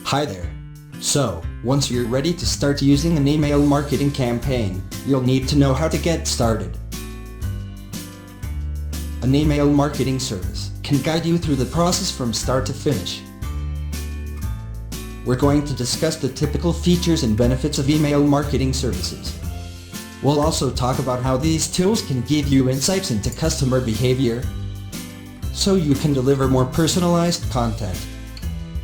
Hi there. So, once you're ready to start using an email marketing campaign, you'll need to know how to get started. An email marketing service can guide you through the process from start to finish. We're going to discuss the typical features and benefits of email marketing services. We'll also talk about how these tools can give you insights into customer behavior, so you can deliver more personalized content.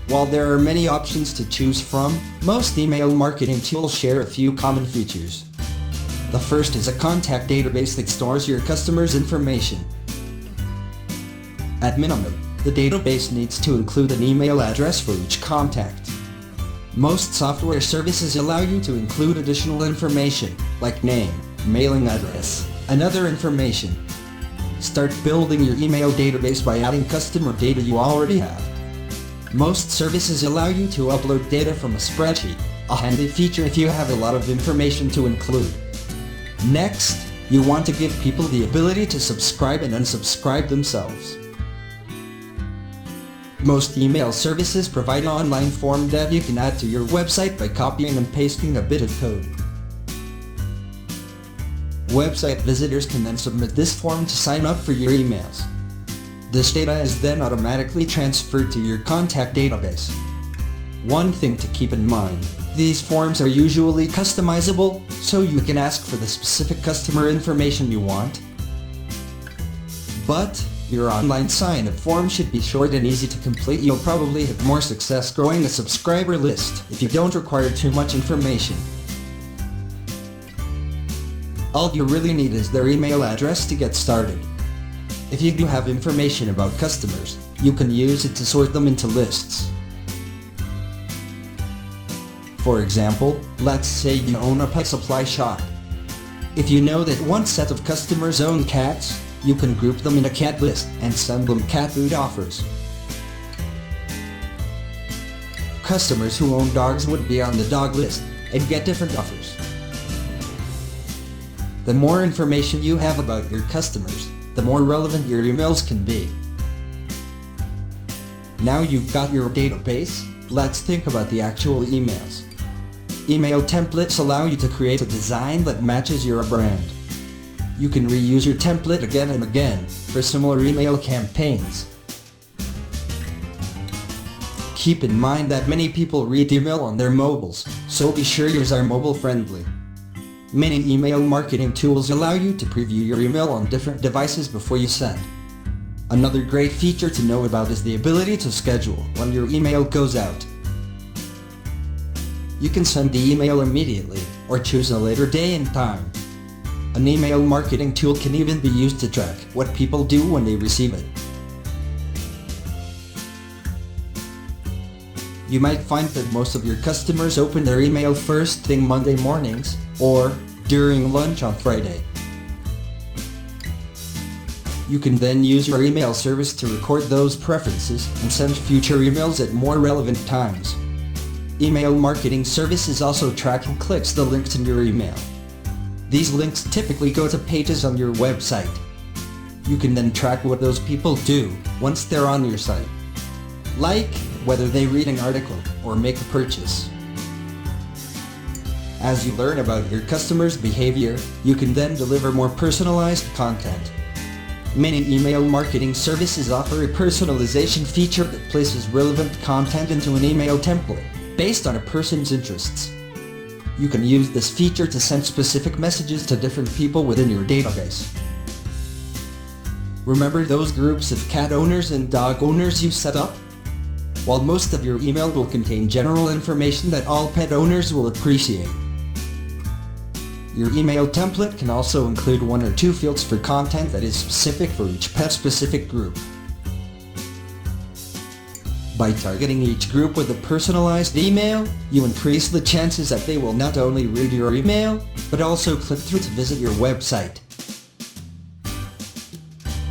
While there are many options to choose from, most email marketing tools share a few common features. The first is a contact database that stores your customers' information. At minimum, the database needs to include an email address for each contact. Most software services allow you to include additional information, like name, mailing address, and other information. Start building your email database by adding customer data you already have. Most services allow you to upload data from a spreadsheet, a handy feature if you have a lot of information to include. Next, you want to give people the ability to subscribe and unsubscribe themselves. Most email services provide an online form that you can add to your website by copying and pasting a bit of code. Website visitors can then submit this form to sign up for your emails. This data is then automatically transferred to your contact database. One thing to keep in mind, these forms are usually customizable, so you can ask for the specific customer information you want. But your online sign-up form should be short and easy to complete. You'll probably have more success growing a subscriber list if you don't require too much information. All you really need is their email address to get started. If you do have information about customers, you can use it to sort them into lists. For example, let's say you own a pet supply shop. If you know that one set of customers own cats, you can group them in a cat list and send them cat food offers. Customers who own dogs would be on the dog list and get different offers. The more information you have about your customers, the more relevant your emails can be. Now you've got your database, let's think about the actual emails. Email templates allow you to create a design that matches your brand. You can reuse your template again and again for similar email campaigns. Keep in mind that many people read email on their mobiles, so be sure yours are mobile friendly. Many email marketing tools allow you to preview your email on different devices before you send. Another great feature to know about is the ability to schedule when your email goes out. You can send the email immediately or choose a later day and time. An email marketing tool can even be used to track what people do when they receive it. You might find that most of your customers open their email first thing Monday mornings or during lunch on Friday. You can then use your email service to record those preferences and send future emails at more relevant times. Email marketing services also track and clicks the links in your email. These links typically go to pages on your website. You can then track what those people do once they're on your site, like whether they read an article or make a purchase. As you learn about your customers' behavior, you can then deliver more personalized content. Many email marketing services offer a personalization feature that places relevant content into an email template based on a person's interests. You can use this feature to send specific messages to different people within your database. Remember those groups of cat owners and dog owners you set up? While most of your email will contain general information that all pet owners will appreciate, your email template can also include 1 or 2 fields for content that is specific for each pet-specific group. By targeting each group with a personalized email, you increase the chances that they will not only read your email, but also click through to visit your website.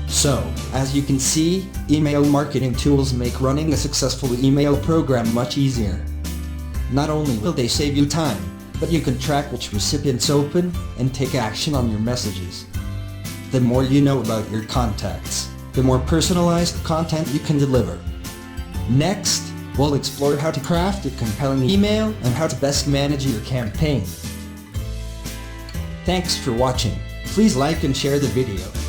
So, as you can see, email marketing tools make running a successful email program much easier. Not only will they save you time, but you can track which recipients open and take action on your messages. The more you know about your contacts, the more personalized content you can deliver. Next, We'll explore how to craft a compelling email and how to best manage your campaign. Thanks for watching. Please like and share the video.